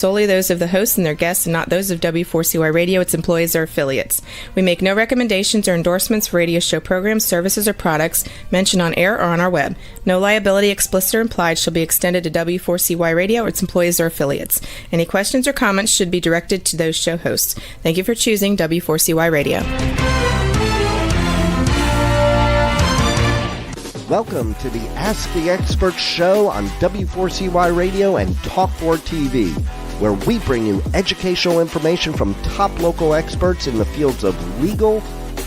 Solely those of the hosts and their guests and not those of W4CY Radio, its employees, or affiliates. We make no recommendations or endorsements for radio show programs, services, or products mentioned on air or on our web. No liability, explicit or implied, shall be extended to W4CY Radio or its employees or affiliates. Any questions or comments should be directed to those show hosts. Thank you for choosing W4CY Radio. Welcome to the Ask the Expert show on W4CY Radio and Talk4 TV, where we bring you educational information from top local experts in the fields of legal,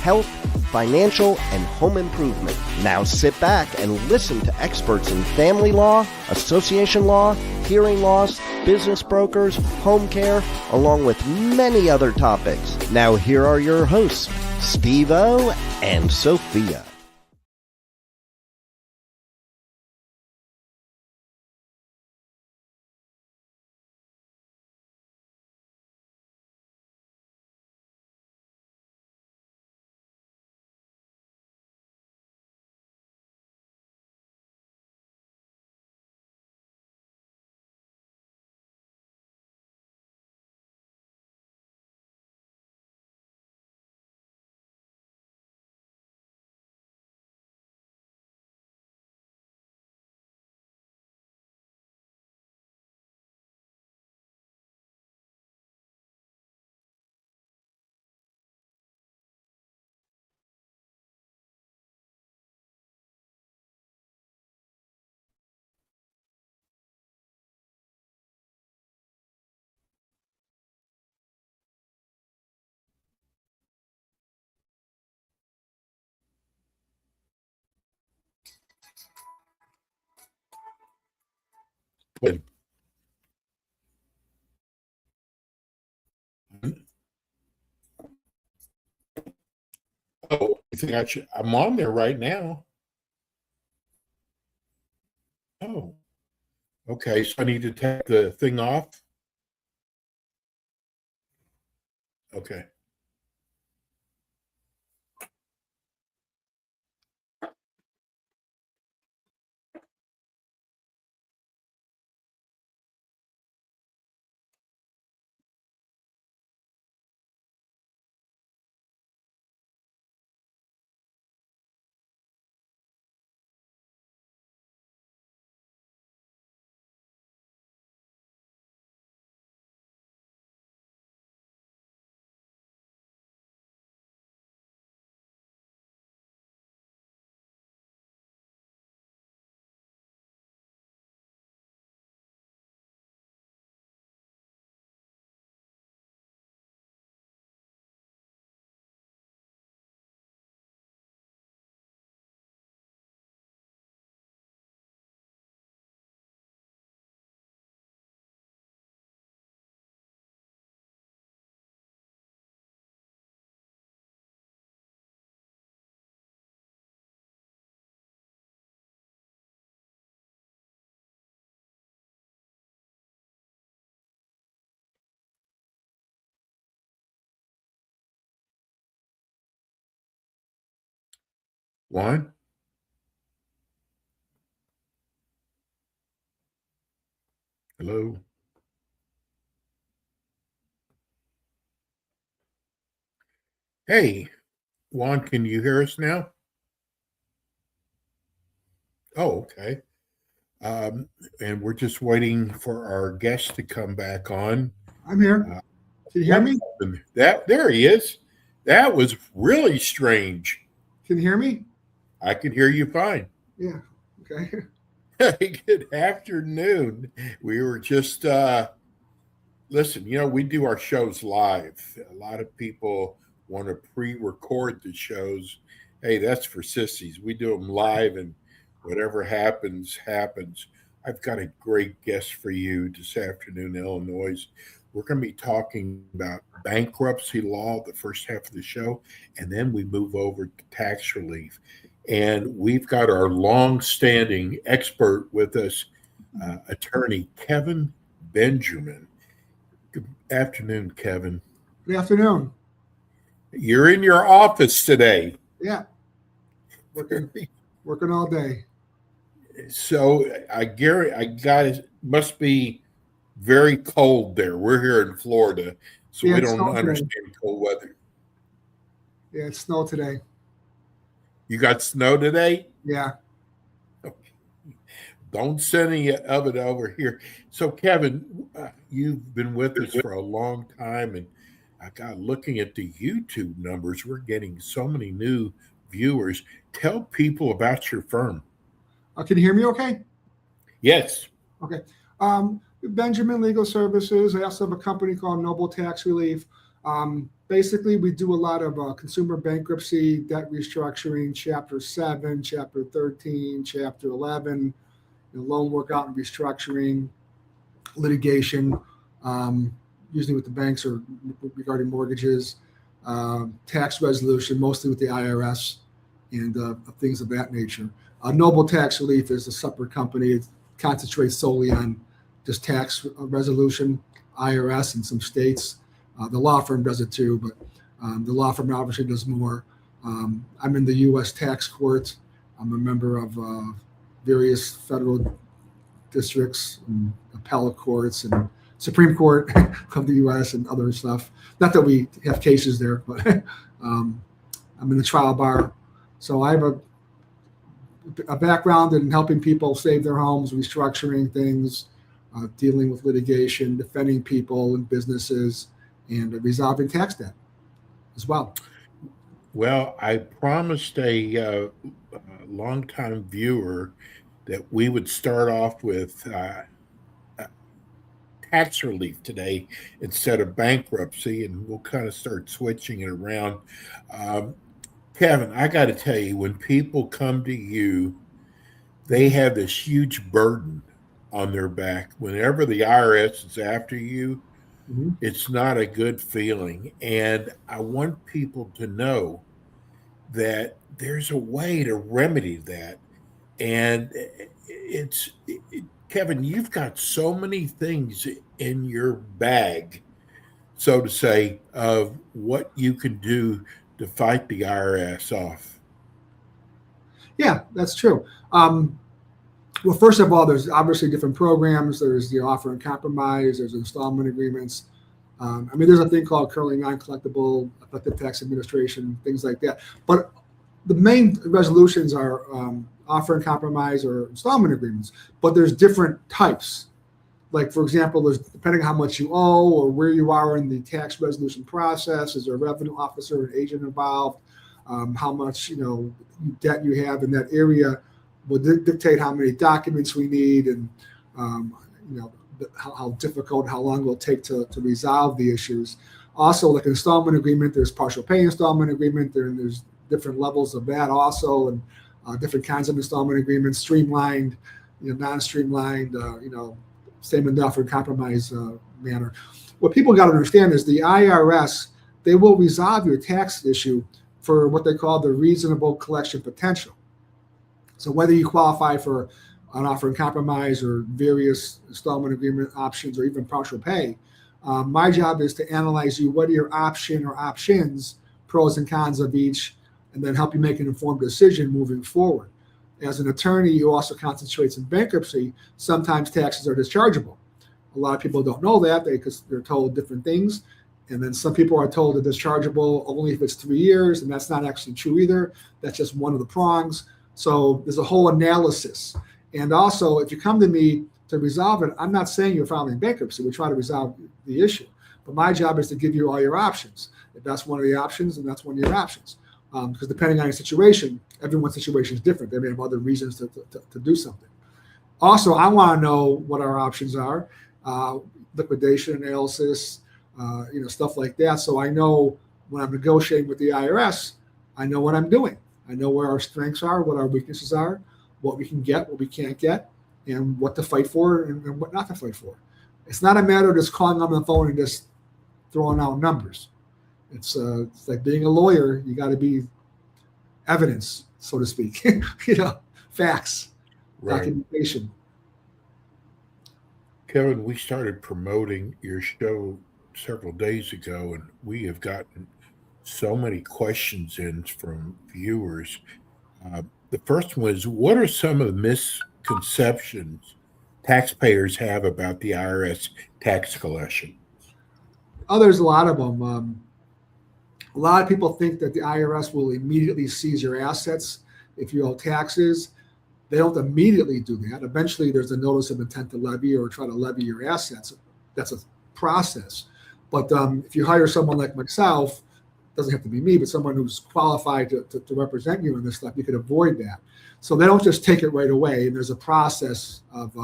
health, financial, and home improvement. Now sit back and listen to experts in family law, association law, hearing loss, business brokers, home care, along with many other topics. Now here are your hosts, Steve-O and Sophia. Oh, I think I'm on there right now. Oh, okay. So I need to take the thing off. Okay. One. Hello. Hey, Juan, can you hear us now? Oh, okay. And we're just waiting for our guest to come back on. I'm here. Can you hear me? There he is. That was really strange. Can you hear me? I can hear you fine. Yeah. Okay. Good afternoon. We were just listen, we do our shows live. A lot of people want to pre-record the shows. Hey, that's for sissies. We do them live, and whatever happens, happens. I've got a great guest for you this afternoon, Illinois. We're going to be talking about bankruptcy law, the first half of the show, and then we move over to tax relief. And we've got our long-standing expert with us, attorney Kevin Benjamin. Good afternoon, Kevin. Good afternoon. You're in your office today. Yeah. Working all day. So I got it. Must be very cold there. We're here in Florida, so Yeah, we it don't snowed today. understand cold weather. Yeah, it snowed today. You got snow today? Yeah. Don't send any of it over here. So, Kevin, you've been with us for a long time, and I got looking at the YouTube numbers. We're getting so many new viewers. Tell people about your firm. Can you hear me okay? Yes. Okay. Benjamin Legal Services. I also have a company called Noble Tax Relief. Basically, we do a lot of consumer bankruptcy, debt restructuring, Chapter 7, Chapter 13, Chapter 11, loan workout and restructuring, litigation, usually with the banks or regarding mortgages, tax resolution, mostly with the IRS, and things of that nature. Noble Tax Relief is a separate company. It concentrates solely on just tax resolution, IRS, in some states. The law firm does it too, but the law firm obviously does more. I'm in the U.S. tax court. I'm a member of various federal districts and appellate courts and Supreme Court of the U.S. and other stuff. Not that we have cases there, but I'm in the trial bar. So I have a background in helping people save their homes, restructuring things, dealing with litigation, defending people and businesses, and resolving tax debt as well. Well, I promised a longtime viewer that we would start off with tax relief today instead of bankruptcy, and we'll kind of start switching it around. Kevin, I got to tell you, when people come to you, they have this huge burden on their back. Whenever the IRS is after you, it's not a good feeling. And I want people to know that there's a way to remedy that. And Kevin, you've got so many things in your bag, so to say, of what you can do to fight the IRS off. Yeah, that's true. Well, first of all, there's obviously different programs. There's the offer and compromise. There's installment agreements. There's a thing called currently non-collectible effective tax administration, things like that. But the main resolutions are offer and compromise or installment agreements. But there's different types. Like, for example, there's depending on how much you owe or where you are in the tax resolution process. Is there a revenue officer or an agent involved? How much debt you have in that area will dictate how many documents we need and how difficult, how long it will take to resolve the issues. Also, like installment agreement, there's partial pay installment agreement. There's different levels of that also, and different kinds of installment agreements, streamlined, non-streamlined, same enough or compromise manner. What people got to understand is the IRS, they will resolve your tax issue for what they call the reasonable collection potential. So whether you qualify for an offer and compromise or various installment agreement options or even partial pay, my job is to analyze you, what are your option or options, pros and cons of each, and then help you make an informed decision moving forward. As an attorney who also concentrates in bankruptcy, sometimes taxes are dischargeable. A lot of people don't know that because they're told different things. And then some people are told that dischargeable only if it's 3 years, and that's not actually true either. That's just one of the prongs. So there's a whole analysis. And also, if you come to me to resolve it, I'm not saying you're filing bankruptcy. We try to resolve the issue. But my job is to give you all your options. If that's one of the options, then that's one of your options. Because depending on your situation, everyone's situation is different. They may have other reasons to do something. Also, I want to know what our options are, liquidation analysis, stuff like that. So I know when I'm negotiating with the IRS, I know what I'm doing. I know where our strengths are, what our weaknesses are, what we can get, what we can't get, and what to fight for and what not to fight for. It's not a matter of just calling on the phone and just throwing out numbers. It's like being a lawyer. You got to be evidence, so to speak. Facts, right. Documentation. Kevin, we started promoting your show several days ago, and we have gotten so many questions in from viewers. The first one is, what are some of the misconceptions taxpayers have about the IRS tax collection? Oh, there's a lot of them. A lot of people think that the IRS will immediately seize your assets if you owe taxes. They don't immediately do that. Eventually, there's a notice of intent to levy or try to levy your assets. That's a process. But if you hire someone like myself, doesn't have to be me, but someone who's qualified to represent you in this stuff, you could avoid that. So they don't just take it right away. And there's a process of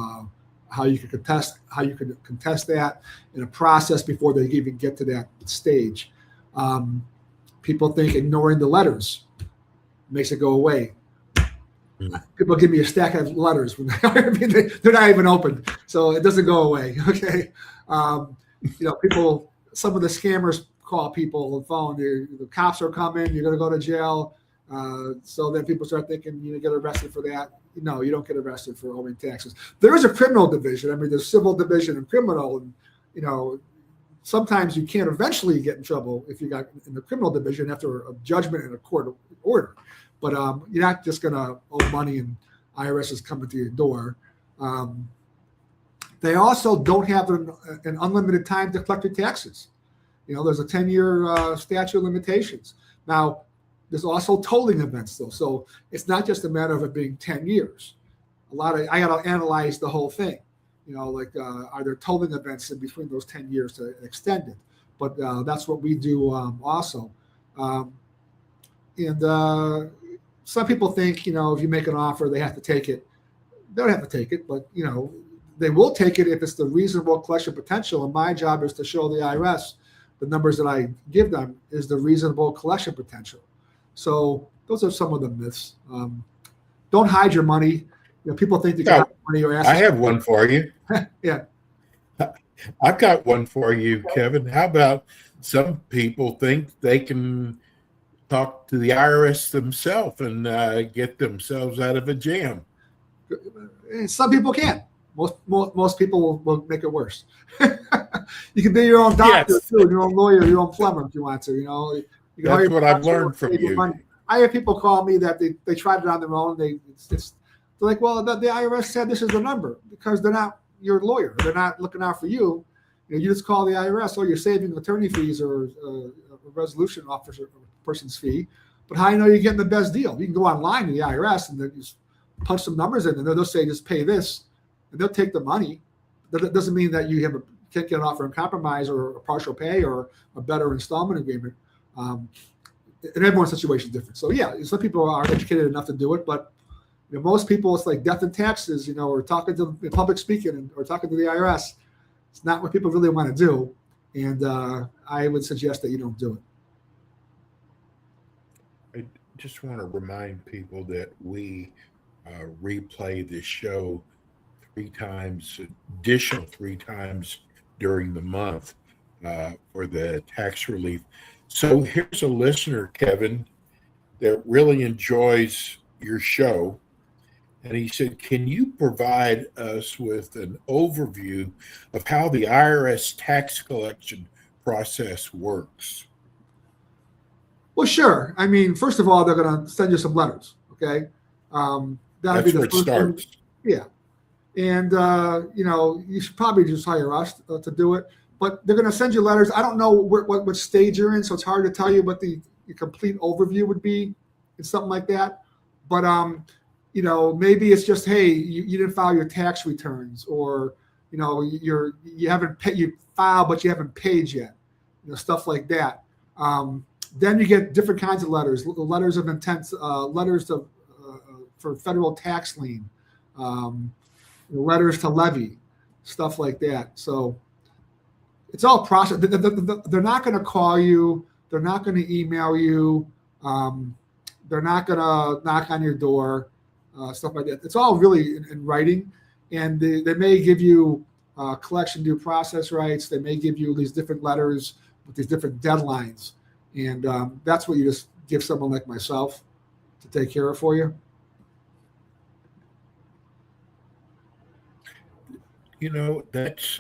how you can contest that, and a process before they even get to that stage. People think ignoring the letters makes it go away. People give me a stack of letters when they're not even opened, so it doesn't go away. Okay, people. Some of the scammers call people on the phone. The cops are coming. You're going to go to jail. So then people start thinking you get arrested for that. No, you don't get arrested for owing taxes. There is a criminal division. I mean, there's civil division and criminal, and sometimes you can't eventually get in trouble if you got in the criminal division after a judgment and a court order. But you're not just going to owe money and IRS is coming to your door. They also don't have an unlimited time to collect your taxes. There's a 10-year statute of limitations. Now, there's also tolling events, though. So it's not just a matter of it being 10 years. I got to analyze the whole thing. Are there tolling events in between those 10 years to extend it? But that's what we do also. Some people think, if you make an offer, they have to take it. They don't have to take it, but, they will take it if it's the reasonable collection potential. And my job is to show the IRS the numbers that I give them is the reasonable collection potential. So those are some of the myths. Don't hide your money. People think they can hide money or assets. I have one for you. Yeah. I've got one for you, Kevin. How about some people think they can talk to the IRS themselves and get themselves out of a jam? Some people can. Most people will make it worse. You can be your own doctor too, your own lawyer, your own plumber if you want to. That's what I've learned from you. Money. I have people call me that they tried it on their own. They're like, well, the IRS said this is the number because they're not your lawyer. They're not looking out for you. You just call the IRS, or you're saving attorney fees or a resolution officer person's fee. But how do you know you're getting the best deal? You can go online to the IRS and then just punch some numbers in, and they'll say just pay this. And they'll take the money. That doesn't mean that you can't get an offer in compromise or a partial pay or a better installment agreement. And everyone's situation is different. So yeah, some people are educated enough to do it, but most people it's like death and taxes, or talking to public speaking or talking to the IRS. It's not what people really want to do, and I would suggest that you don't do I it. just want to remind people that we replay this show additional three times during the month for the tax relief. So here's a listener, Kevin, that really enjoys your show. And he said, can you provide us with an overview of how the IRS tax collection process works? Well, sure. I mean, first of all, they're going to send you some letters. Okay. That's be the where it starts. Yeah. And, you should probably just hire us to do it. But they're going to send you letters. I don't know what stage you're in, so it's hard to tell you what the complete overview would be and something like that. But, maybe it's just, hey, you didn't file your tax returns, or, you haven't paid, you filed, but you haven't paid yet, stuff like that. Then you get different kinds of letters of intent, letters for federal tax lien, letters to levy, stuff like that. So it's all process. They're not going to call you. They're not going to email you. They're not going to knock on your door, stuff like that. It's all really in writing. And they may give you collection due process rights. They may give you these different letters with these different deadlines. And that's what you just give someone like myself to take care of for you. That's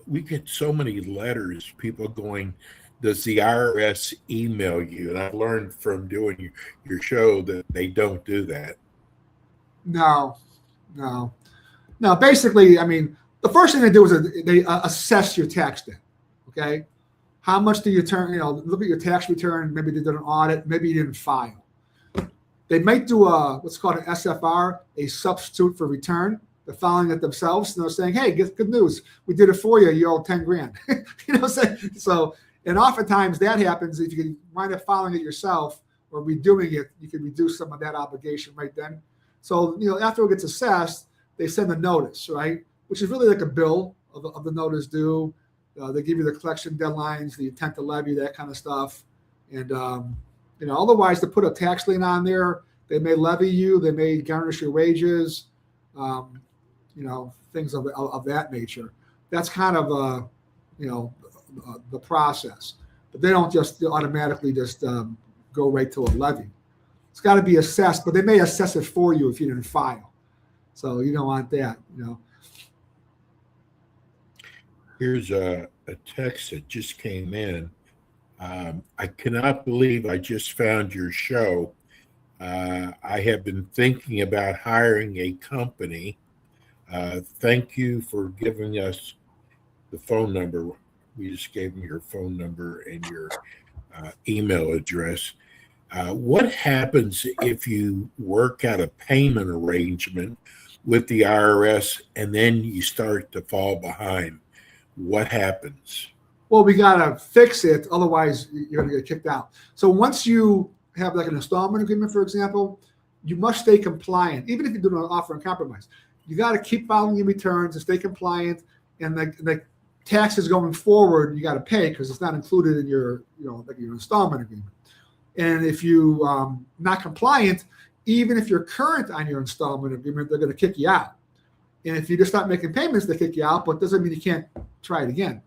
we get so many letters, people going, does the IRS email you? And I've learned from doing your show that they don't do that. No. Now, basically, I mean, the first thing they do is they assess your tax debt. Okay, how much do you turn? Look at your tax return. Maybe they did an audit. Maybe you didn't file. They might do what's called an SFR, a substitute for return. They're filing it themselves, and they're saying, "Hey, good news. We did it for you. You owe 10 grand." You know what I'm saying? So, and oftentimes that happens if you wind up filing it yourself or redoing it. You can reduce some of that obligation right then. So, after it gets assessed, they send a notice, right? Which is really like a bill of the notice due. They give you the collection deadlines, the intent to levy, that kind of stuff. And, otherwise to put a tax lien on there, they may levy you, they may garnish your wages, things of that nature. That's kind of, the process. But they don't just automatically just go right to a levy. It's got to be assessed, but they may assess it for you if you didn't file. So you don't want that, Here's a text that just came in. I cannot believe I just found your show. I have been thinking about hiring a company. Thank you for giving us the phone number. We just gave me your phone number and your email address. What happens if you work out a payment arrangement with the IRS and then you start to fall behind? What happens? Well, we got to fix it. Otherwise, you're going to get kicked out. So once you have like an installment agreement, for example, you must stay compliant. Even if you do not offer and compromise, you got to keep filing your returns and stay compliant. And the taxes going forward, you got to pay because it's not included in your, your installment agreement. And if you not compliant, even if you're current on your installment agreement, they're going to kick you out. And if you just stop making payments, they kick you out, but it doesn't mean you can't try it again.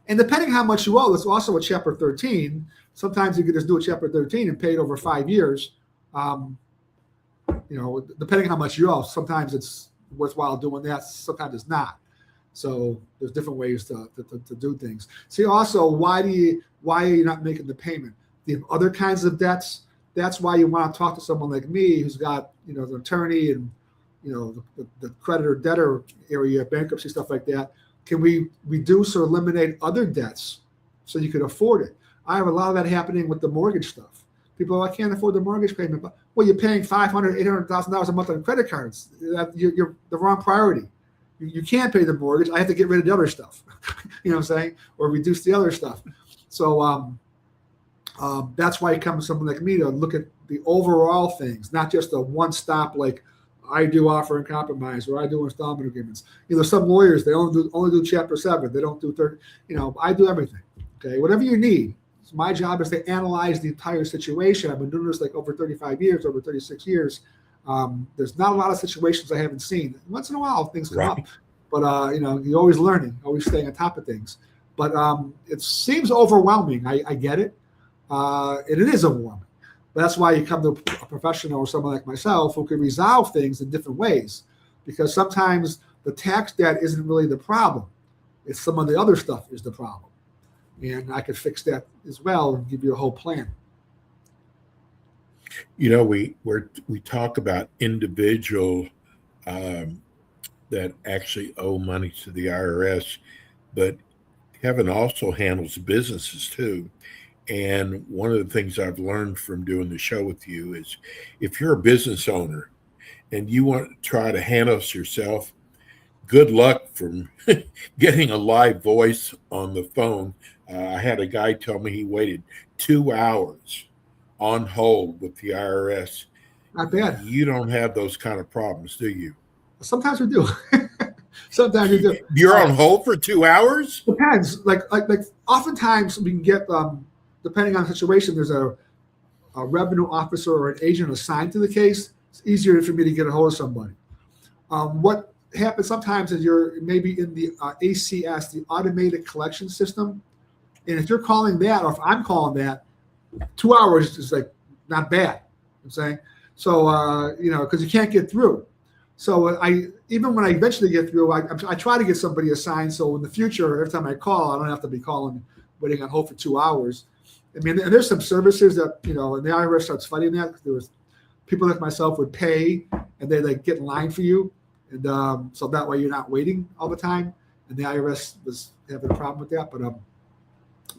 And depending how much you owe, there's also a Chapter 13. Sometimes you can just do a Chapter 13 and pay it over 5 years. Depending how much you owe, sometimes it's worthwhile doing that. Sometimes it's not. So there's different ways to do things. See, also, why are you not making the payment? Do you have other kinds of debts? That's why you want to talk to someone like me who's got, an attorney and, the creditor debtor area, bankruptcy, stuff like that. Can we reduce or eliminate other debts so you can afford it? I have a lot of that happening with the mortgage stuff. People, I can't afford the mortgage payment. But, well, you're paying $500,000, $800,000 a month on credit cards. You're the wrong priority. You can't pay the mortgage. I have to get rid of the other stuff. You know what I'm saying? Or reduce the other stuff. So that's why you come to someone like me to look at the overall things, not just a one-stop like I do offer and compromise or I do installment agreements. Some lawyers, they only do Chapter 7. They don't do 30. I do everything. Okay, whatever you need. So my job is to analyze the entire situation. I've been doing this like over 35 years, over 36 years. There's not a lot of situations I haven't seen. Once in a while, things come up. But, you're always learning, always staying on top of things. But it seems overwhelming. I get it. It is overwhelming. But that's why you come to a professional or someone like myself who can resolve things in different ways. Because sometimes the tax debt isn't really the problem. It's some of the other stuff is the problem. And I could fix that as well and give you a whole plan. We talk about individual that actually owe money to the IRS, but Kevin also handles businesses too. And one of the things I've learned from doing the show with you is if you're a business owner and you want to try to handle this yourself, good luck from getting a live voice on the phone. I had a guy tell me he waited 2 hours on hold with the IRS. Not bad. You don't have those kind of problems, do you? Sometimes we do. Sometimes we do. You're on hold for 2 hours? Depends. Like oftentimes we can get, depending on the situation, there's a revenue officer or an agent assigned to the case. It's easier for me to get a hold of somebody. What happens sometimes is you're maybe in the ACS, the automated collection system. And if you're calling that, or if I'm calling that, 2 hours is like not bad. I'm saying so, because you can't get through. So even when I eventually get through, I try to get somebody assigned. So in the future, every time I call, I don't have to be waiting on hold for 2 hours. I mean, and there's some services that and the IRS starts fighting that. There was people like myself would pay, and they like get in line for you. And so that way you're not waiting all the time. And the IRS was having a problem with that.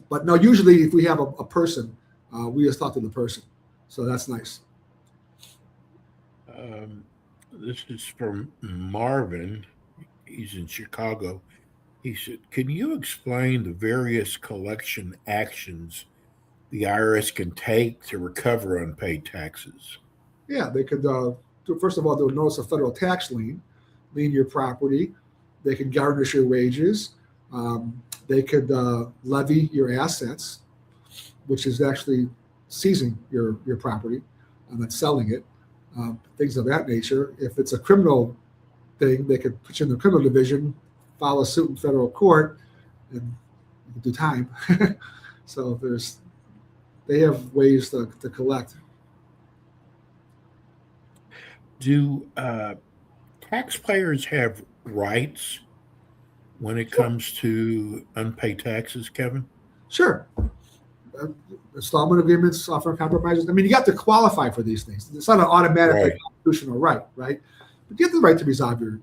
But no, usually if we have a person, we just talk to the person. So that's nice. This is from Marvin. He's in Chicago. He said, can you explain the various collection actions the IRS can take to recover unpaid taxes? Yeah, they could, first of all, they'll notice a federal tax lien your property. They can garnish your wages. They could levy your assets, which is actually seizing your property and selling it, things of that nature. If it's a criminal thing, they could put you in the criminal division, file a suit in federal court, and you can do time. So they have ways to collect. Do taxpayers have rights when it comes to unpaid taxes, Kevin? Sure. Installment agreements, offer compromises. I mean, you got to qualify for these things. It's not an automatic constitutional right? But you have the right to resolve your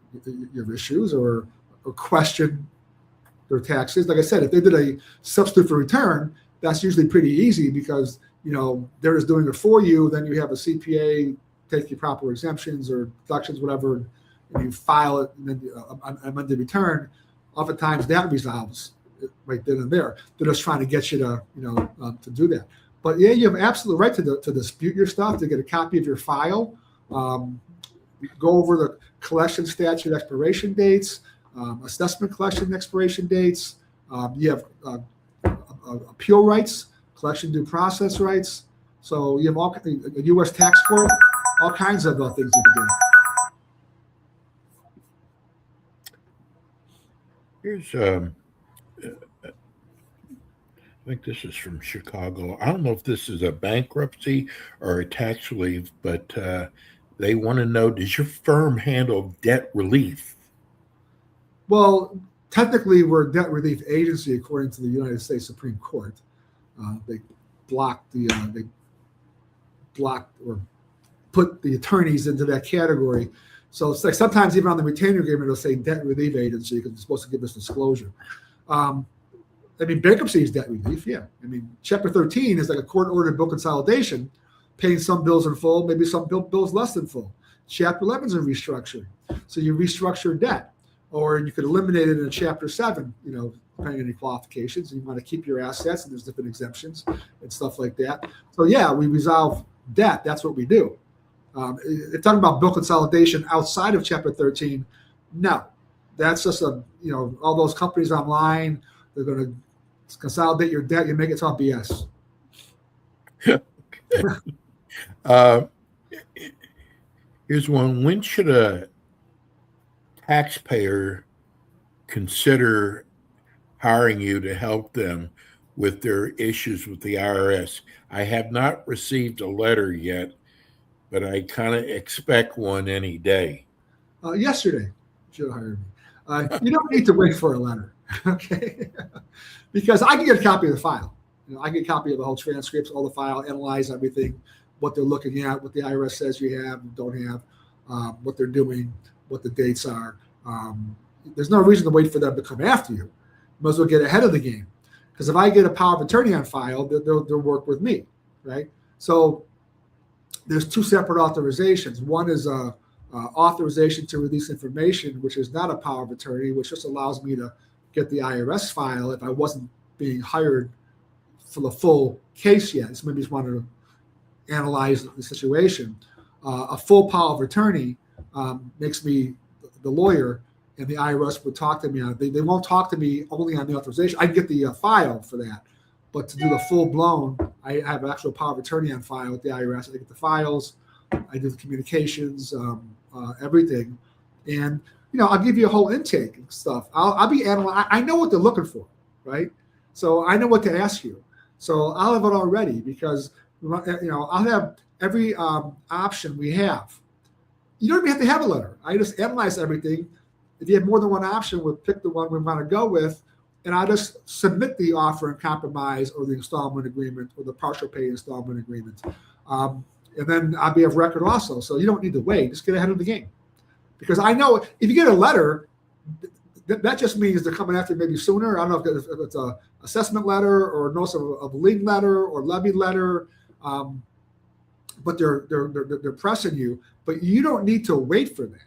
issues or question their taxes. Like I said, if they did a substitute for return, that's usually pretty easy because they're just doing it for you. Then you have a CPA take your proper exemptions or deductions, whatever, and you file it and then amend the return. Oftentimes that resolves it right then and there. They're just trying to get you to to do that. But yeah, you have absolute right to dispute your stuff, to get a copy of your file, go over the collection statute expiration dates, assessment collection expiration dates. You have appeal rights, collection due process rights. So you have a U.S. tax court, all kinds of things you can do. Here's, I think this is from Chicago. I don't know if this is a bankruptcy or a tax relief, but they want to know, does your firm handle debt relief? Well, technically, we're a debt relief agency according to the United States Supreme Court. They blocked or put the attorneys into that category. So it's like sometimes even on the retainer agreement, it'll say debt relief agency because it's supposed to give us disclosure. Bankruptcy is debt relief, yeah. Chapter 13 is like a court-ordered bill consolidation, paying some bills in full, maybe some bills less than full. Chapter 11 is a restructuring. So you restructure debt, or you could eliminate it in a Chapter 7, depending on any qualifications. And you want to keep your assets, and there's different exemptions and stuff like that. So yeah, we resolve debt. That's what we do. If talking about bill consolidation outside of Chapter 13, no. That's just all those companies online, they're going to consolidate your debt. You make it all BS. Here's one. When should a taxpayer consider hiring you to help them with their issues with the IRS? I have not received a letter yet, but I kind of expect one any day. Yesterday, you should have hired me. You don't need to wait for a letter, okay? Because I can get a copy of the file. I get a copy of the whole transcripts, all the file, analyze everything, what they're looking at, what the IRS says you have and don't have, what they're doing, what the dates are. There's no reason to wait for them to come after you. You might as well get ahead of the game. Because if I get a power of attorney on file, they'll work with me, right? So there's two separate authorizations. One is a authorization to release information, which is not a power of attorney, which just allows me to get the IRS file if I wasn't being hired for the full case yet. So maybe just wanted to analyze the situation. A full power of attorney makes me the lawyer, and the IRS would talk to me on it. They won't talk to me only on the authorization. I get the file for that. But to do the full blown, I have an actual power of attorney on file with the IRS. I get the files, I do the communications, everything. And, I'll give you a whole intake and stuff. I'll be analyzing. I know what they're looking for, right? So I know what to ask you. So I'll have it all ready because, I'll have every option we have. You don't even have to have a letter. I just analyze everything. If you have more than one option, we'll pick the one we want to go with. And I just submit the offer and compromise or the installment agreement or the partial pay installment agreement. And then I'll be of record also. So you don't need to wait. Just get ahead of the game. Because I know if you get a letter, that just means they're coming after you maybe sooner. I don't know if it's a assessment letter or notice of lien letter or levy letter, but they're pressing you. But you don't need to wait for that.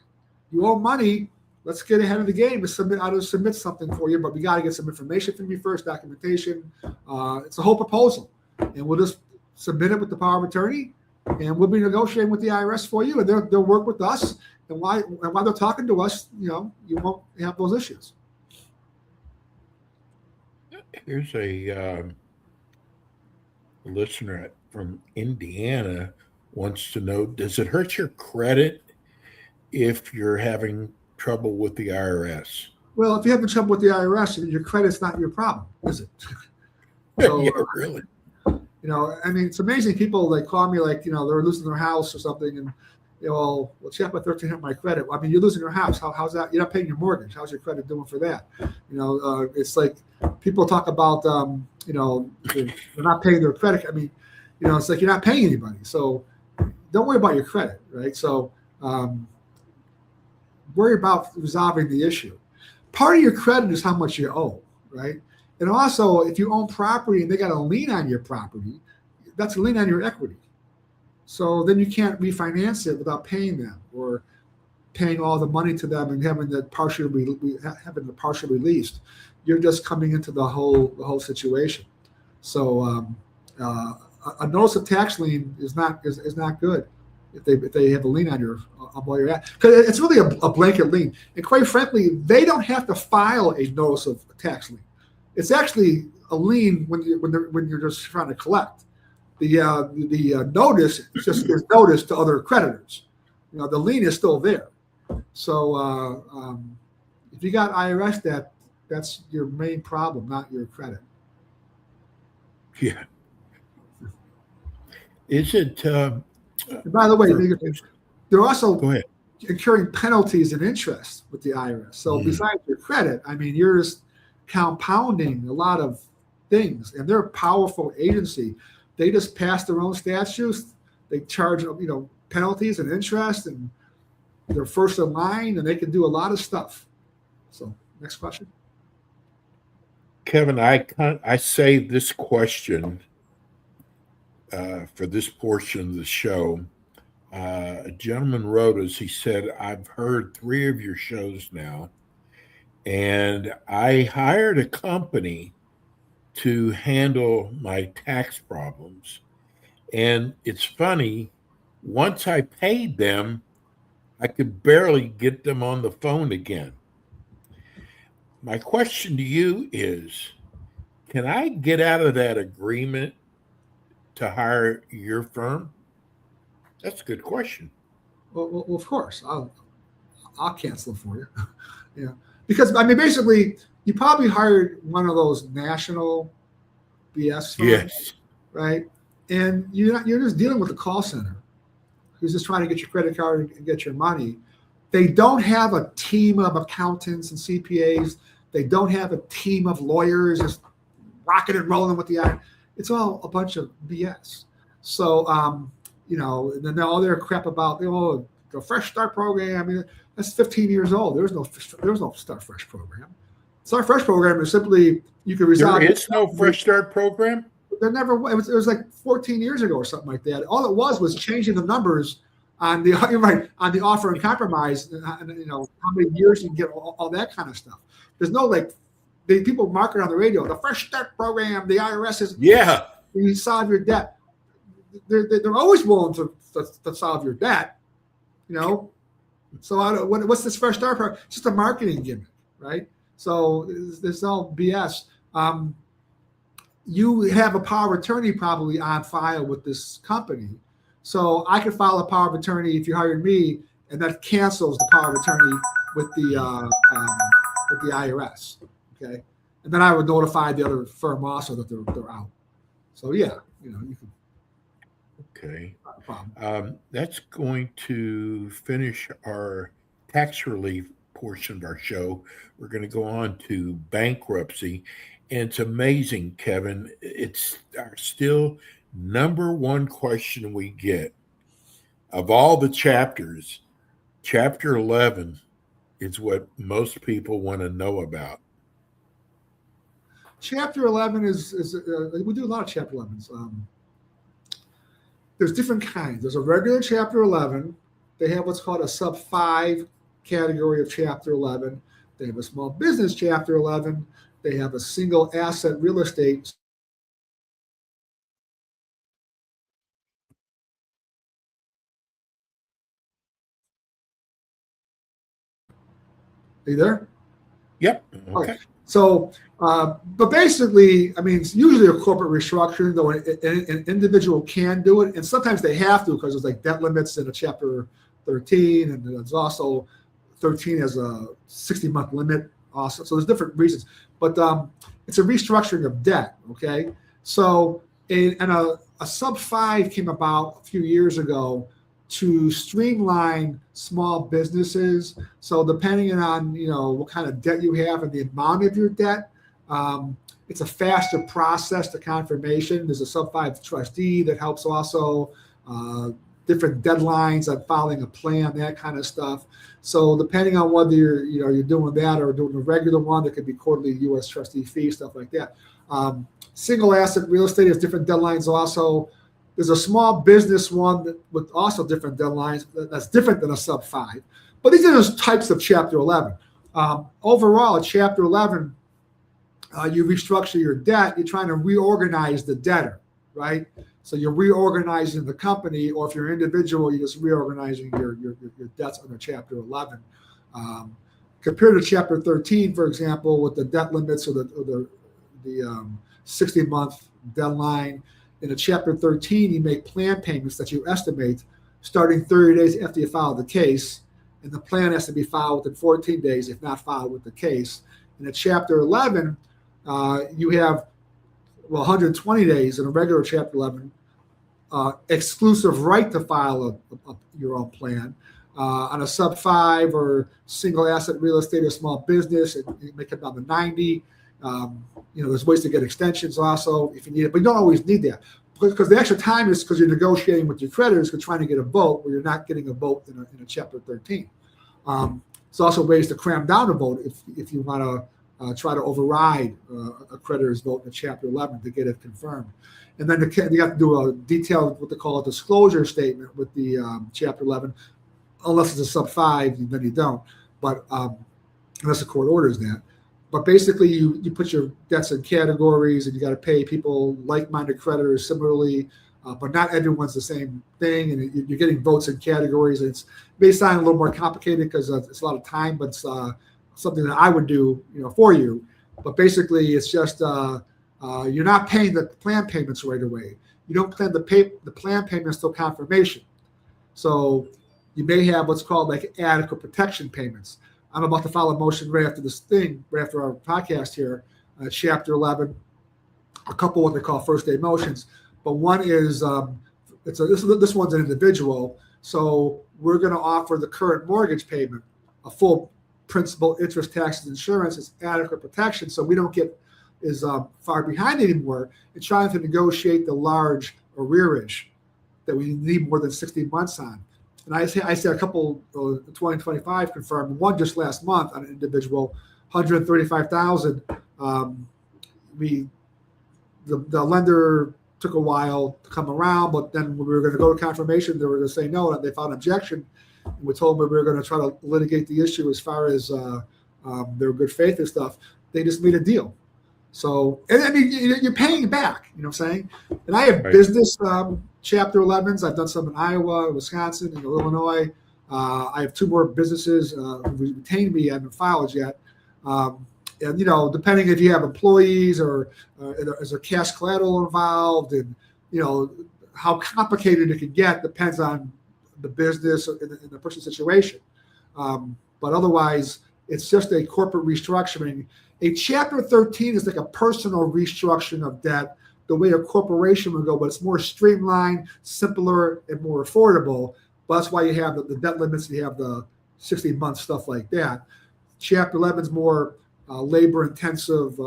You owe money. Let's get ahead of the game and submit. I'll submit something for you, but we got to get some information from you first, documentation. It's a whole proposal, and we'll just submit it with the power of attorney, and we'll be negotiating with the IRS for you, and they'll work with us. And while they're talking to us, you won't have those issues. Here's a listener from Indiana wants to know: does it hurt your credit if you're having trouble with the IRS? Well, if you're having trouble with the IRS, your credit's not your problem, is it? So, yeah, really. I mean, it's amazing. People call me they're losing their house or something, and well, check my 1,300 my credit. I mean, you're losing your house. How's that? You're not paying your mortgage. How's your credit doing for that? It's like people talk about they're not paying their credit. I mean, it's like you're not paying anybody. So don't worry about your credit, right? So worry about resolving the issue. Part of your credit is how much you owe, right? And also, if you own property and they got a lien on your property, that's a lien on your equity. So then you can't refinance it without paying them or paying all the money to them and having the partial released. You're just coming into the whole situation. So a notice of tax lien is not good if they have a lien on where you're at, because it's really a blanket lien. And quite frankly, they don't have to file a notice of tax lien. It's actually a lien when you're just trying to collect. The notice is just notice to other creditors. The lien is still there. So if you got IRS debt, that's your main problem, not your credit. Yeah. Is it? And by the way, they're also incurring penalties and interest with the IRS. So besides your credit, I mean, you're just compounding a lot of things, and they're a powerful agency. They just pass their own statutes. They charge, penalties and interest, and they're first in line, and they can do a lot of stuff. So, next question. Kevin, I saved this question for this portion of the show. A gentleman wrote us. He said, "I've heard 3 of your shows now, and I hired a company to handle my tax problems. And it's funny, once I paid them, I could barely get them on the phone again. My question to you is, can I get out of that agreement to hire your firm?" That's a good question. Well, of course, I'll cancel it for you. Yeah, because I mean, basically, you probably hired one of those national BS firms, Yes. right? And you're just dealing with a call center who's just trying to get your credit card and get your money. They don't have a team of accountants and CPAs. They don't have a team of lawyers just rocking and rolling with the eye. It's all a bunch of BS. So, and then all their crap about the Fresh Start program. I mean, that's 15 years old. There's no Start Fresh program. Start Fresh program is simply you can resolve. There is no Fresh Start program? There never was. It was like 14 years ago or something like that. All it was changing the numbers on the on the offer and compromise, and how many years you can get, all that kind of stuff. There's no people market on the radio, the Fresh Start program, the IRS is you solve your debt. They're always willing to solve your debt, So what's this Fresh Start program? It's just a marketing gimmick, right? So there's all BS. You have a power of attorney probably on file with this company. So I could file a power of attorney if you hired me, and that cancels the power of attorney with the IRS. Okay. And then I would notify the other firm also that they're out. So yeah, you can. Okay. That's going to finish our tax relief portion of our show. We're going to go on to bankruptcy. And it's amazing, Kevin. It's our still number one question we get of all the chapters. Chapter 11 is what most people want to know about. Chapter 11 is we do a lot of Chapter 11s. There's different kinds. There's a regular Chapter 11. They have what's called a sub 5 category of Chapter 11. They have a small business Chapter 11. They have a single asset real estate. Are you there? Yep. Okay. So, but basically, I mean, it's usually a corporate restructuring, though an individual can do it. And sometimes they have to because there's like debt limits in a Chapter 13. And there's also 13 has a 60-month limit also. So there's different reasons. But it's a restructuring of debt, okay? So, and a sub 5 came about a few years ago to streamline small businesses. So depending on, what kind of debt you have and the amount of your debt, it's a faster process to confirmation. There's a sub 5 trustee that helps also, different deadlines on filing a plan, that kind of stuff. So depending on whether you're doing that or doing a regular one, there could be quarterly U.S. trustee fee, stuff like that. Single asset real estate has different deadlines also. There's a small business one with also different deadlines that's different than a sub 5. But these are those types of Chapter 11. Overall, at Chapter 11, you restructure your debt. You're trying to reorganize the debtor, right? So you're reorganizing the company, or if you're an individual, you're just reorganizing your debts under Chapter 11. Compared to Chapter 13, for example, with the debt limits or the 60-month deadline, in a Chapter 13, you make plan payments that you estimate starting 30 days after you file the case, and the plan has to be filed within 14 days if not filed with the case. In a Chapter 11, you have 120 days in a regular Chapter 11, exclusive right to file your own plan. On a sub 5 or single asset real estate or small business, it may come down to 90. There's ways to get extensions also if you need it, but you don't always need that because the extra time is because you're negotiating with your creditors because trying to get a vote where you're not getting a vote in a Chapter 13. It's also ways to cram down a vote if you want to try to override a creditor's vote in a Chapter 11 to get it confirmed. And then you have to do a detailed, what they call a disclosure statement with the Chapter 11, unless it's a sub 5, then you don't. But unless the court orders that. But basically, you put your debts in categories, and you got to pay people like-minded creditors similarly, but not everyone's the same thing, and you're getting votes in categories. And it may sound a little more complicated because it's a lot of time, but it's something that I would do, for you. But basically, it's just you're not paying the plan payments right away. You don't plan the plan payments till confirmation. So you may have what's called like adequate protection payments. I'm about to file a motion right after our podcast here, Chapter 11, a couple what they call first day motions. But one is, this one's an individual. So we're going to offer the current mortgage payment, a full principal, interest, taxes, insurance, as adequate protection. So we don't get as far behind anymore in trying to negotiate the large arrearage that we need more than 60 months on. And I said a couple, 2025 confirmed, one just last month on an individual, $135,000. The lender took a while to come around, but then when we were going to go to confirmation, they were going to say no, and they filed an objection. And we told them we were going to try to litigate the issue as far as their good faith and stuff. They just made a deal. So, and I mean, you're paying back, you know what I'm saying? And I have business Chapter 11s. I've done some in Iowa, Wisconsin, and Illinois. I have 2 more businesses who retained me. I haven't filed yet. And, depending if you have employees or is there cash collateral involved, and, how complicated it can get depends on the business and the person's situation. But otherwise, it's just a corporate restructuring. A Chapter 13 is like a personal restructuring of debt, the way a corporation would go, but it's more streamlined, simpler, and more affordable. But that's why you have the debt limits, you have the 60-month stuff like that. Chapter 11 is more labor-intensive,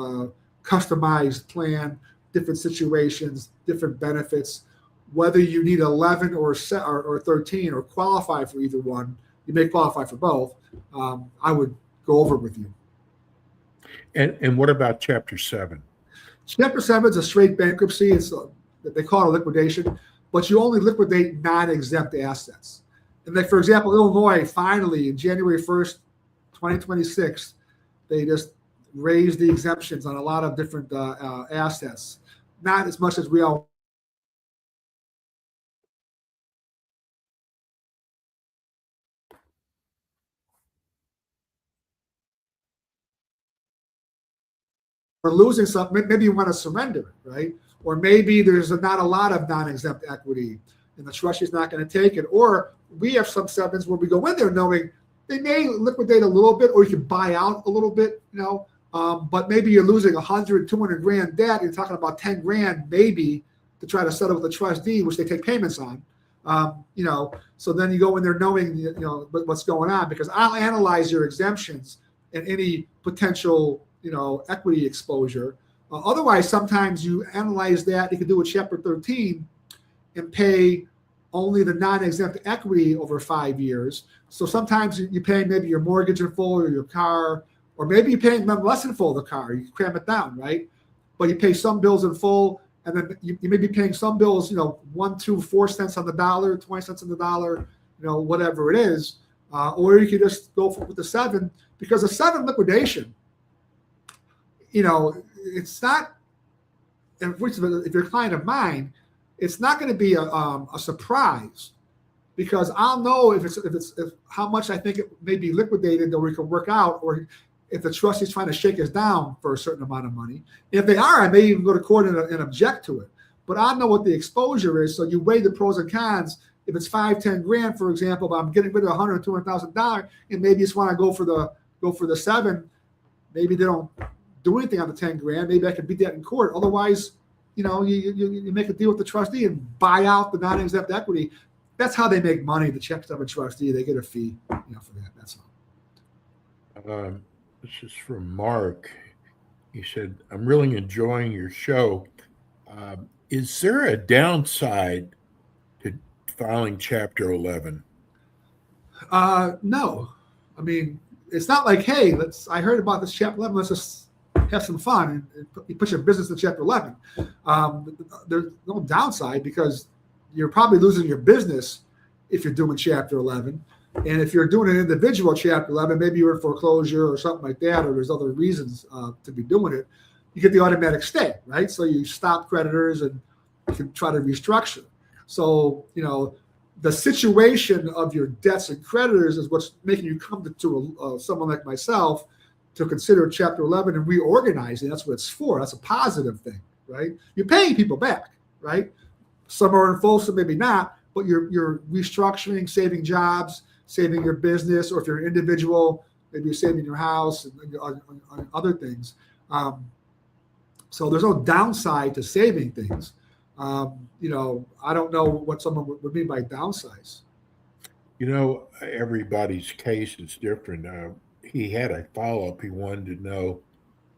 customized plan, different situations, different benefits. Whether you need 11 or 13 or qualify for either one, you may qualify for both. I would go over it with you. And what about Chapter 7? Chapter 7 is a straight bankruptcy. It's they call it a liquidation, but you only liquidate non-exempt assets. And like, for example, Illinois, finally, in January 1st, 2026, they just raised the exemptions on a lot of different assets. Not as much as we all. Or losing something, maybe you want to surrender, right? Or maybe there's not a lot of non-exempt equity and the trustee's not going to take it. Or we have some sevens where we go in there knowing they may liquidate a little bit, or you can buy out a little bit, but maybe you're losing 100, 200 grand debt. You're talking about 10 grand maybe to try to settle with the trustee, which they take payments on. So then you go in there knowing, what's going on, because I'll analyze your exemptions and any potential, equity exposure. Otherwise, sometimes you analyze that. You can do a Chapter 13 and pay only the non-exempt equity over 5 years. So sometimes you pay maybe your mortgage in full or your car, or maybe you're paying less in full the car. You cram it down, right? But you pay some bills in full, and then you may be paying some bills, 1, 2, 4 cents on the dollar, 20 cents on the dollar, whatever it is. Or you could just go with the 7, because a 7 liquidation, it's not, if you're a client of mine, it's not going to be a surprise, because I'll know if how much I think it may be liquidated that we can work out, or if the trustee's trying to shake us down for a certain amount of money. If they are, I may even go to court and object to it. But I know what the exposure is, so you weigh the pros and cons. If it's 5, 10 grand, for example, but I'm getting rid of $100,000, $200,000, and maybe it's when I go for the 7, maybe they don't do anything on the 10 grand. Maybe I can beat that in court. Otherwise, you make a deal with the trustee and buy out the non-exempt equity. That's how they make money. The Chapter 7 trustee, they get a fee, for that. That's all. This is from Mark. He said, "I'm really enjoying your show. Is there a downside to filing Chapter 11? No. I mean, it's not like, hey, I heard about this Chapter 11. Let's just have some fun and you put your business in Chapter 11. There's no downside, because you're probably losing your business if you're doing Chapter 11. And if you're doing an individual Chapter 11, maybe you're in foreclosure or something like that, or there's other reasons to be doing it, you get the automatic stay, right? So you stop creditors and you can try to restructure. So, the situation of your debts and creditors is what's making you come to someone like myself to consider Chapter 11 and reorganizing. That's what it's for. That's a positive thing, right? You're paying people back, right? Some are in full, some maybe not, but you're restructuring, saving jobs, saving your business, or if you're an individual, maybe you're saving your house and other things. So there's no downside to saving things. I don't know what someone would mean by downsize. Everybody's case is different. He had a follow-up. He wanted to know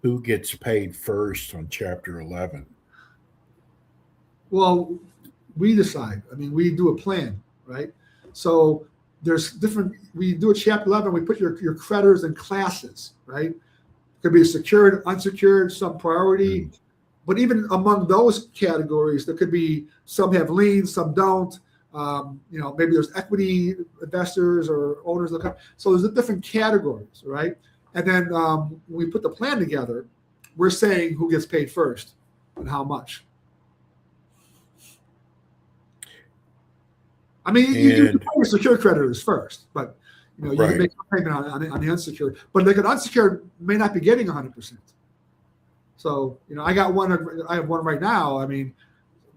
who gets paid first on Chapter 11. Well, we decide. I mean, we do a plan, right? So there's different, we do a Chapter 11, we put your creditors in classes, right? Could be secured, unsecured, some priority. But even among those categories, there could be some have liens, some don't. Maybe there's equity investors or owners of the company. So there's different categories, right? And then when we put the plan together, we're saying who gets paid first and how much. I mean, you pay your secured creditors first, but you can make a payment on the unsecured. But the unsecured may not be getting 100%. So I have one right now. I mean,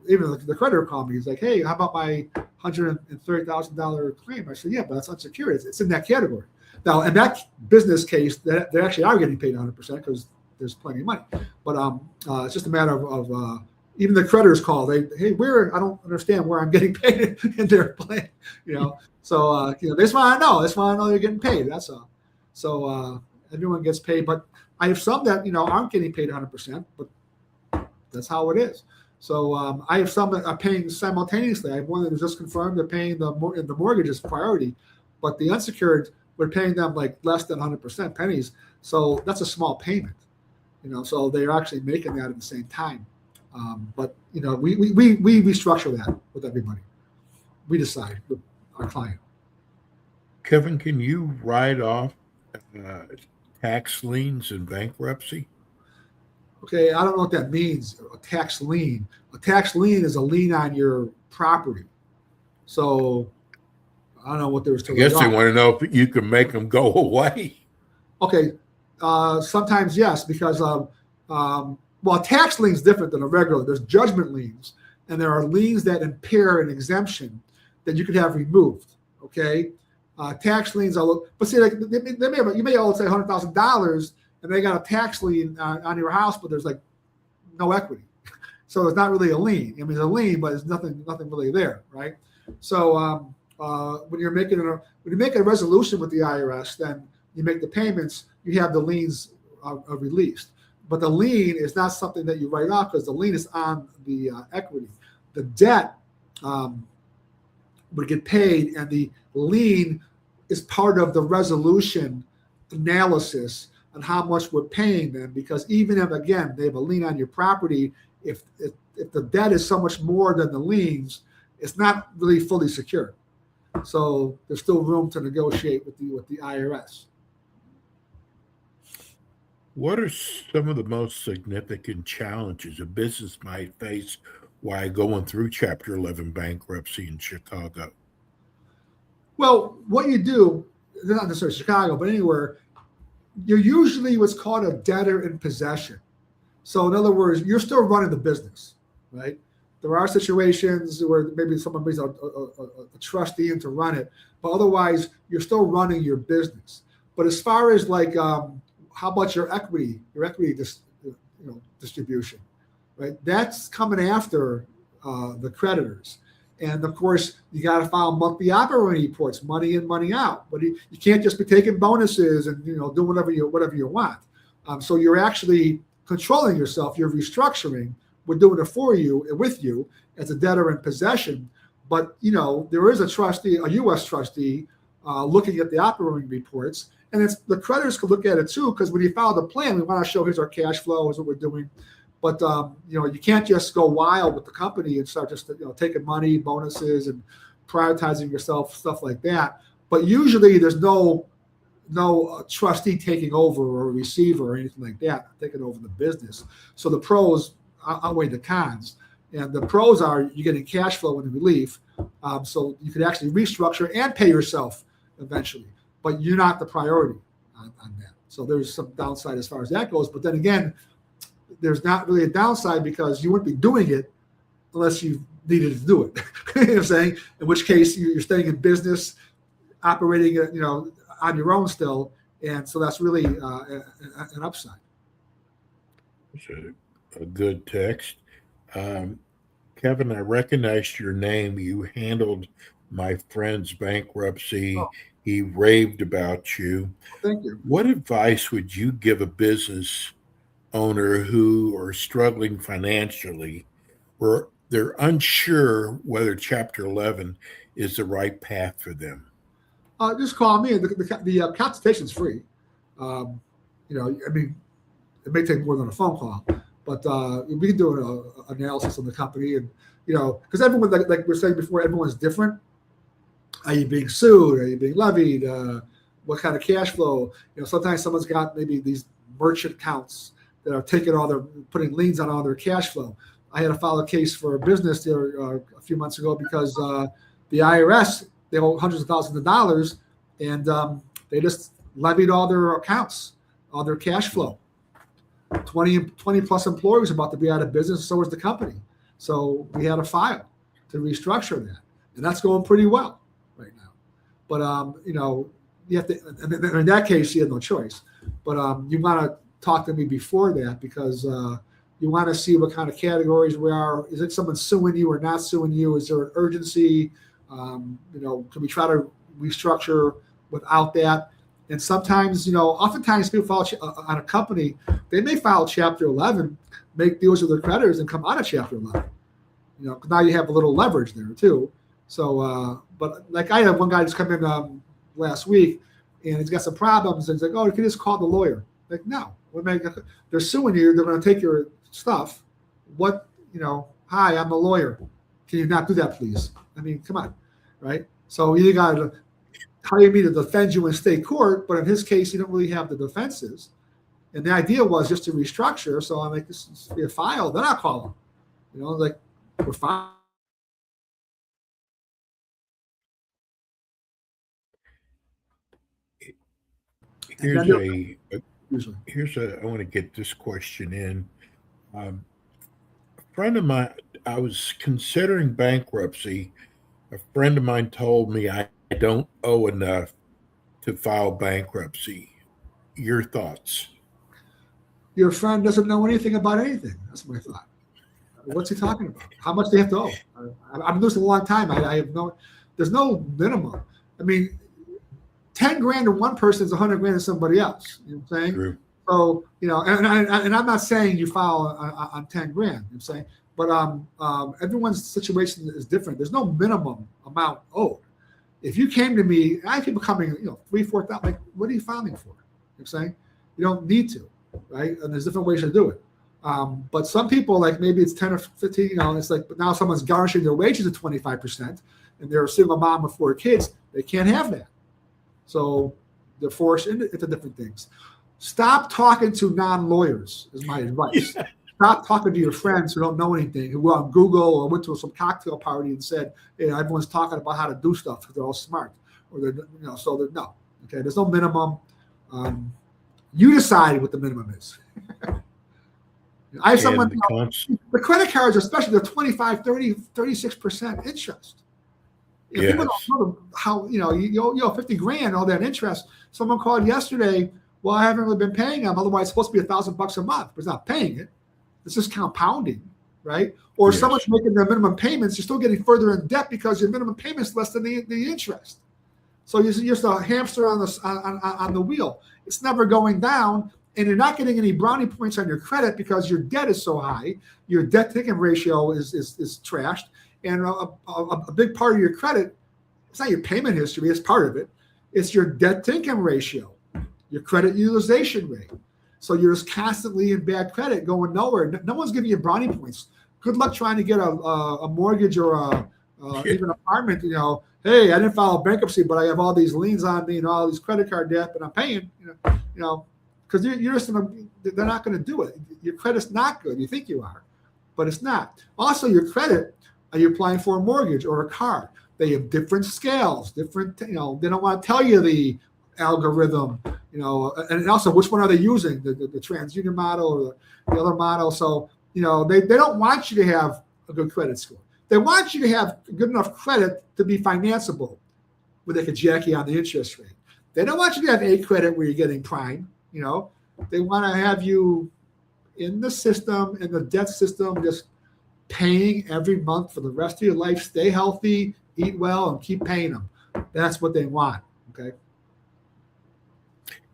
even the creditor called me. He's like, "Hey, how about my $130,000 claim?" I said, "Yeah, but that's unsecured. It's in that category." Now, in that business case, that they actually are getting paid 100% because there's plenty of money. But it's just a matter of even the creditors call. I don't understand where I'm getting paid in their plan. So they just want to know. They just want to know they're getting paid. That's all. So everyone gets paid, but I have some that aren't getting paid 100%, but that's how it is. So I have some that are paying simultaneously. I have one that was just confirmed they're paying the mortgage as priority, but the unsecured, we're paying them like less than 100% pennies. So that's a small payment, so they're actually making that at the same time. But we restructure that with everybody. We decide with our client. Kevin, can you write off tax liens in bankruptcy? Okay, I don't know what that means. A tax lien. A tax lien is a lien on your property. So I don't know what there was to. I guess they want to know if you can make them go away. Okay, sometimes yes, because a tax lien is different than a regular. There's judgment liens, and there are liens that impair an exemption that you could have removed. Okay, tax liens are, but see, like you may owe, say, $100,000, and they got a tax lien on your house, but there's like no equity, so it's not really a lien. I mean, it's a lien, but there's nothing really there, right? So when you're making a resolution with the IRS, then you make the payments, you have the liens released. But the lien is not something that you write off, because the lien is on the equity. The debt would get paid, and the lien is part of the resolution analysis on how much we're paying them. Because even if, again, they have a lien on your property, if the debt is so much more than the liens, it's not really fully secure. So there's still room to negotiate with the IRS. What are some of the most significant challenges a business might face while going through Chapter 11 bankruptcy in Chicago? Well, what you do, not necessarily Chicago, but anywhere, you're usually what's called a debtor in possession. So in other words, you're still running the business, right? There are situations where maybe someone brings a trustee in to run it, but otherwise you're still running your business. But as far as like how about your equity distribution, right? That's coming after the creditors. And of course, you got to file monthly operating reports, money in, money out. But you can't just be taking bonuses and do whatever you want. So you're actually controlling yourself. You're restructuring. We're doing it for you, with you, as a debtor in possession. But there is a trustee, a U.S. trustee, looking at the operating reports, and the creditors can look at it too. Because when you file the plan, we want to show here's our cash flow, here's what we're doing. But you can't just go wild with the company and start just taking money, bonuses, and prioritizing yourself, stuff like that. But usually there's no trustee taking over, or a receiver or anything like that taking over the business. So the pros outweigh the cons, and the pros are you're getting cash flow and relief, so you could actually restructure and pay yourself eventually. But you're not the priority on that. So there's some downside as far as that goes. But then again, there's not really a downside, because you wouldn't be doing it unless you needed to do it. You know what I'm saying? In which case you're staying in business, operating on your own still, and so that's really an upside. It's a good text. Kevin, I recognized your name. You handled my friend's bankruptcy. Oh. He raved about you. Thank you. What advice would you give a business owner who are struggling financially, or they're unsure whether Chapter 11 is the right path for them? Just call me. The consultation is free. I mean, it may take more than a phone call, but we can do an analysis on the company, and because everyone, like we were saying before, everyone's different. Are you being sued? Are you being levied? What kind of cash flow? Sometimes someone's got maybe these merchant accounts that are putting liens on all their cash flow. I had to file a case for a business there a few months ago because the IRS, they owe hundreds of thousands of dollars, and they just levied all their accounts, all their cash flow. 20 plus employees are about to be out of business, so is the company. So we had a file to restructure that, and that's going pretty well right now. But you have to. And in that case, you had no choice. But you want to talk to me before that, because you want to see what kind of categories we are. Is it someone suing you or not suing you? Is there an urgency? Can we try to restructure without that? And sometimes, oftentimes people file on a company, they may file Chapter 11, make deals with their creditors, and come out of Chapter 11. Now you have a little leverage there too. So, but like I had one guy just come in last week, and he's got some problems. And he's like, oh, you can just call the lawyer. Like, no, they're suing you. They're going to take your stuff. What, hi, I'm the lawyer. Can you not do that, please? I mean, come on, right? So you got to hire me to defend you in state court, but in his case, you don't really have the defenses. And the idea was just to restructure. So I'm like, this is a file. Then I'll call him. Like, we're fine. I want to get this question in. A friend of mine, I was considering bankruptcy. A friend of mine told me I don't owe enough to file bankruptcy. Your thoughts? Your friend doesn't know anything about anything. That's my thought. What's he talking about? How much do they have to owe? I've been doing this a long time. There's no minimum. I mean, 10 grand to one person is 100 grand to somebody else. You know what I'm saying? True. So, and I'm not saying you file on 10 grand, you know what I'm saying, but everyone's situation is different. There's no minimum amount owed. If you came to me, I have people coming, 3,000, 4,000, like, what are you filing for? You know what I'm saying? You don't need to, right? And there's different ways to do it. But some people, like maybe it's 10 or 15, it's like, but now someone's garnishing their wages at 25% and they're a single mom with 4 kids. They can't have that. So they're forced into different things. Stop talking to non-lawyers is my advice. Stop talking to your friends who don't know anything, who were on Google or went to some cocktail party and said, hey, everyone's talking about how to do stuff because they're all smart. Or no. Okay, there's no minimum. You decide what the minimum is. I have someone, the credit cards, especially, they're 25, 30, 36% interest. If people don't know how, you owe 50 grand, all that interest. Someone called yesterday, well, I haven't really been paying them. Otherwise, it's supposed to be $1,000 a month, but it's not paying it. It's just compounding, right? Or someone's making their minimum payments, you're still getting further in debt because your minimum payment's less than the interest. So you're just a hamster on the wheel. It's never going down, and you're not getting any brownie points on your credit because your debt is so high. Your debt-to-income ratio is trashed, and a big part of your credit, it's not your payment history, it's part of it. It's your debt-to-income ratio, your credit utilization rate. So you're just constantly in bad credit, going nowhere. No one's giving you brownie points. Good luck trying to get a mortgage or even an apartment. Hey, I didn't file bankruptcy, but I have all these liens on me and all these credit card debt, but I'm paying. Because you're just they're not going to do it. Your credit's not good. You think you are, but it's not. Also, your credit. Are you applying for a mortgage or a car? They have different scales. Different. They don't want to tell you the algorithm. And also which one are they using? The TransUnion model or the other model? So they don't want you to have a good credit score. They want you to have good enough credit to be financeable, where they could jack you on the interest rate. They don't want you to have A credit where you're getting prime. They want to have you in the system, in the debt system, just paying every month for the rest of your life. Stay healthy, eat well, and keep paying them. That's what they want. Okay.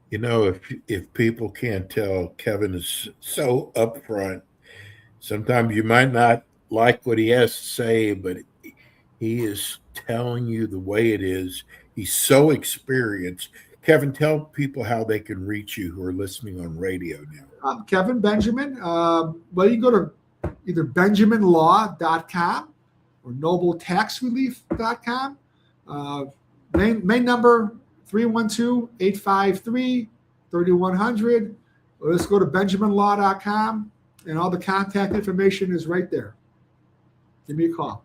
If people can't tell, Kevin is so upfront. Sometimes you might not like what he has to say, but he is telling you the way it is. He's so experienced. Kevin, tell people how they can reach you who are listening on radio now. Kevin Benjamin. You go to either benjaminlaw.com or nobletaxrelief.com. Main number 312-853-3100. Let's go to benjaminlaw.com, and all the contact information is right there. Give me a call.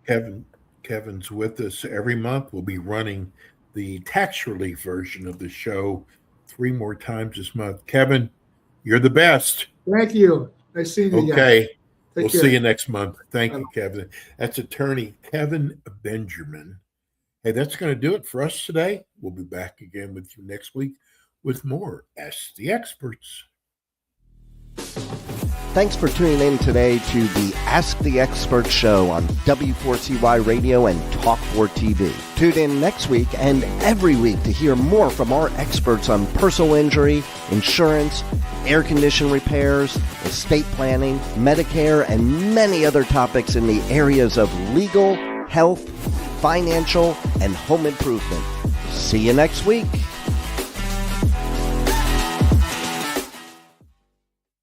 Kevin's with us every month. We'll be running the tax relief version of the show 3 more times this month. Kevin, you're the best. Thank you. Nice seeing you. Okay. We'll see you next month. Thank you, Kevin. That's attorney Kevin Benjamin. Hey, that's going to do it for us today. We'll be back again with you next week with more Ask the Experts. Thanks for tuning in today to the Ask the Experts show on W4CY Radio and Talk4 TV. Tune in next week and every week to hear more from our experts on personal injury, insurance, air condition repairs, estate planning, Medicare, and many other topics in the areas of legal, health, financial, and home improvement. See you next week.